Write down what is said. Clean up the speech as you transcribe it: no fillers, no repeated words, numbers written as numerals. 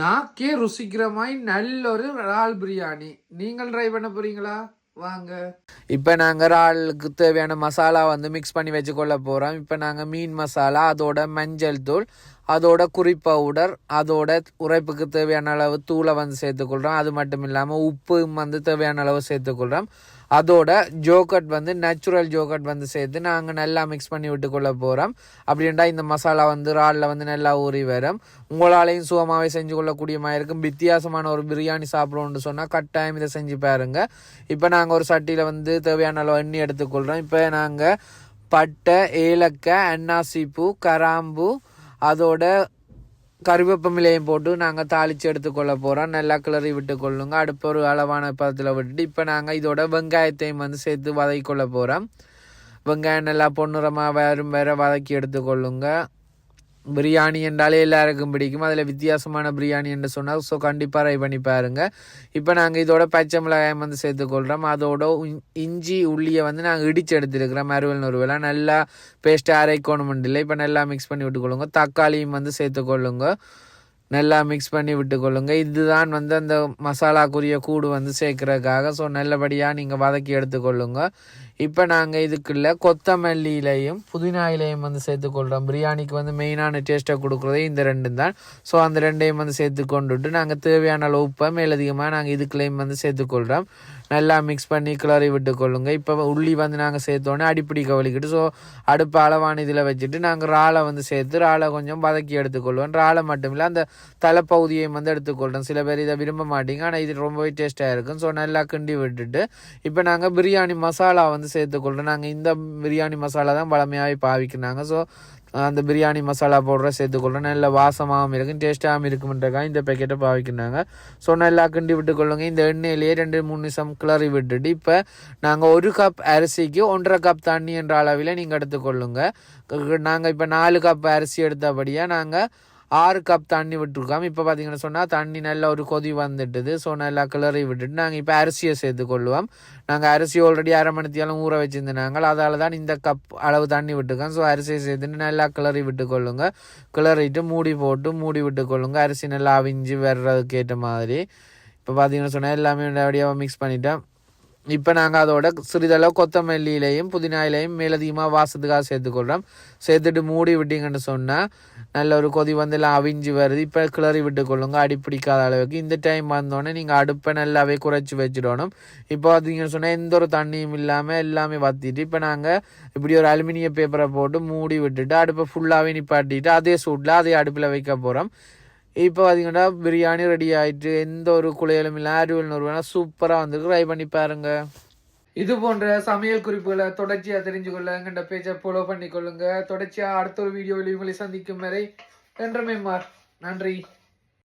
நாக்கே ருசிக்கிற மாதிரி நல்ல ஒரு இறால் பிரியாணி. நீங்கள் ட்ரை பண்ண போறீங்களா? வாங்க. இப்போ நாங்கள் இறாலுக்கு தேவையான மசாலா வந்து மிக்ஸ் பண்ணி வச்சுக்கொள்ள போகிறோம். இப்போ நாங்கள் மீன் மசாலா, அதோட மஞ்சள் தூள், அதோட குறி பவுடர், அதோட உரைப்புக்கு தேவையான அளவு தூளை வந்து சேர்த்துக்கொள்கிறோம். அது மட்டும் இல்லாமல் உப்பு வந்து தேவையான அளவு சேர்த்துக்கொள்கிறோம். அதோட ஜோகட் வந்து நேச்சுரல் ஜோகட் வந்து சேர்த்து நாங்கள் நல்லா மிக்ஸ் பண்ணி விட்டுக்கொள்ள போகிறோம். அப்படின்டா இந்த மசாலா வந்து இறாலில் வந்து நல்லா ஊறி வரும். உங்களாலையும் சுகமாகவே செஞ்சு கொள்ளக்கூடிய மாதிரி இருக்கும். வித்தியாசமான ஒரு பிரியாணி சாப்பிடணும்னு சொன்னால் கட்டாயம் இதை செஞ்சு பாருங்க. இப்போ நாங்கள் ஒரு சட்டியில் வந்து தேவையான அளவு எண்ணெய் எடுத்துக்கொள்கிறோம். இப்போ நாங்கள் பட்டை, ஏலக்காய், அன்னாசிப்பூ, கராம்பு, அதோட கருவேப்பமிலையும் போட்டு நாங்கள் தாளித்து எடுத்துக்கொள்ள போகிறோம். நல்லா கிளறி விட்டு கொள்ளுங்க. அடுப்பு ஒரு அளவான பதத்தில் விட்டுட்டு இப்போ நாங்கள் இதோட வெங்காயத்தையும் வந்து சேர்த்து வதக்கிக்கொள்ள போகிறோம். வெங்காயம் நல்லா பொன்னிறமாக வேறு வதக்கி எடுத்துக்கொள்ளுங்க. பிரியாணி என்றாலே எல்லாருக்கும் பிடிக்கும். அதில் வித்தியாசமான பிரியாணி என்று சொன்னால் ஸோ கண்டிப்பாக ட்ரை பண்ணி பாருங்கள். இப்போ நாங்கள் இதோட பச்சை மிளகாயம் வந்து சேர்த்துக்கொள்கிறோம். அதோட இஞ்சி உள்ளியை வந்து நாங்கள் இடித்து எடுத்துருக்கிறோம். நுறுவலாம் நல்லா பேஸ்ட்டாக அரைக்கணும் இல்லை. இப்போ நல்லா மிக்ஸ் பண்ணி விட்டுக்கொள்ளுங்க. தக்காளியும் வந்து சேர்த்துக்கொள்ளுங்க. நல்லா மிக்ஸ் பண்ணி விட்டுக்கொள்ளுங்க. இதுதான் வந்து அந்த மசாலாக்குரிய கூடு வந்து சேர்க்கறதுக்காக. ஸோ நல்லபடியாக நீங்கள் வதக்கி எடுத்துக்கொள்ளுங்க. இப்போ நாங்கள் இதுக்குள்ள கொத்தமல்லி இலையும் புதினா இலையும் வந்து சேர்த்துக்கொள்கிறோம். பிரியாணிக்கு வந்து மெயினான டேஸ்ட்டை கொடுக்குறதே இந்த ரெண்டும் தான். ஸோ அந்த ரெண்டையும் வந்து சேர்த்து கொண்டுட்டு நாங்கள் தேவையான அளவு உப்பை மேலதிகமாக நாங்கள் இதுக்குள்ளேயும் வந்து சேர்த்துக்கொள்கிறோம். நல்லா மிக்ஸ் பண்ணி கிளறி விட்டுக்கொள்ளுங்க. இப்போ உள்ளி வந்து நாங்கள் சேர்த்தோன்னே அடிப்பிடி கவலிக்கிட்டு ஸோ அடுப்பு அளவான இதில் வச்சுட்டு நாங்கள் இறாலை வந்து சேர்த்து இறாலை கொஞ்சம் வதக்கி எடுத்துக்கொள்வோம். இறாலை மட்டும் இல்லை அந்த தலைப்பகுதியை வந்து எடுத்துக்கொள்கிறோம். சில பேர் இதை விரும்ப மாட்டீங்க, ஆனால் இது ரொம்பவே டேஸ்ட்டாக இருக்கும். ஸோ நல்லா கிண்டி விட்டுட்டு இப்போ நாங்கள் பிரியாணி மசாலா வந்து சேர்த்துக்கொள்கிறோம். நாங்கள் இந்த பிரியாணி மசாலா தான் பழமையாகவே பாவிக்கிறாங்க. ஸோ அந்த பிரியாணி மசாலா பவுடரை சேர்த்துக்கொள்கிறோம். நல்ல வாசமாகவும் இருக்கும், டேஸ்ட்டாகவும் இருக்கும்ன்றக்காக இந்த பேக்கெட்டை பாவிக்கிறாங்க. ஸோ நல்லா கிண்டி விட்டுக்கொள்ளுங்க. இந்த எண்ணெயிலேயே 2-3 நிமிஷம் கிளறி விட்டுட்டு இப்போ நாங்கள் 1 கப் அரிசிக்கு 1.5 கப் தண்ணி என்ற அளவில் நீங்கள் எடுத்துக்கொள்ளுங்க. நாங்கள் இப்போ 4 கப் அரிசி எடுத்தபடியாக நாங்கள் 6 கப் தண்ணி விட்டுருக்கோம். இப்போ பார்த்தீங்கன்னா சொன்னால் தண்ணி நல்லா ஒரு கொதி வந்துட்டுது. ஸோ நல்லா கிளறி விட்டுட்டு நாங்கள் இப்போ அரிசியை சேர்த்துக்கொள்ளுவோம். நாங்கள் அரிசி ஆல்ரெடி 1/2 மணி நேரம் ஊற வச்சுருந்தாங்க. அதால் தான் இந்த கப் அளவு தண்ணி விட்டுருக்கோம். ஸோ அரிசியை சேர்த்துட்டு நல்லா கிளறி விட்டுக்கொள்ளுங்க. கிளறிட்டு மூடி போட்டு மூடி விட்டுக்கொள்ளுங்க. அரிசி நல்லா அவிஞ்சு வர்றதுக்கு ஏற்ற மாதிரி. இப்போ பார்த்தீங்கன்னா சொன்னால் எல்லாமே அப்படியே மிக்ஸ் பண்ணிட்டேன். இப்போ நாங்கள் அதோட சிறிதளவு கொத்தமல்லி இலையும் புதினா இலையும் மேலதிகமாக வாசத்துக்காக சேர்த்துக்கொள்கிறோம். சேர்த்துட்டு மூடி விட்டீங்கன்னு சொன்னால் நல்ல ஒரு கொதி வந்து எல்லாம் அவிஞ்சு வருது. இப்போ கிளறி விட்டுக்கொள்ளுங்க அடிப்பிடிக்காத அளவுக்கு. இந்த டைம் வந்தோடனே நீங்கள் அடுப்பை நல்லாவே குறைச்சி வச்சிடணும். இப்போ பார்த்தீங்கன்னு சொன்னால் எந்த ஒரு தண்ணியும் இல்லாமல் எல்லாமே வற்றிட்டு இப்போ நாங்கள் இப்படி ஒரு அலுமினிய பேப்பரை போட்டு மூடி விட்டுட்டு அடுப்பை ஃபுல்லாகவே நிப்பாட்டிட்டு அதே சூட்டில் அதே அடுப்பில் வைக்க போகிறோம். இப்போ பார்த்தீங்கன்னா பிரியாணி ரெடி ஆகிட்டு எந்த ஒரு குளையலும் இல்லை. அறிவல் சூப்பராக வந்துருக்கு. ட்ரை பண்ணி பாருங்க. இது போன்ற சமையல் குறிப்புகளை தொடர்ச்சியாக தெரிஞ்சுக்கொள்ள எங்கள்கிட்ட பேஜை ஃபாலோ பண்ணிக்கொள்ளுங்க. தொடர்ச்சியாக அடுத்த ஒரு வீடியோவில் உங்களை சந்திக்கும் வரை என்றுமே நன்றி.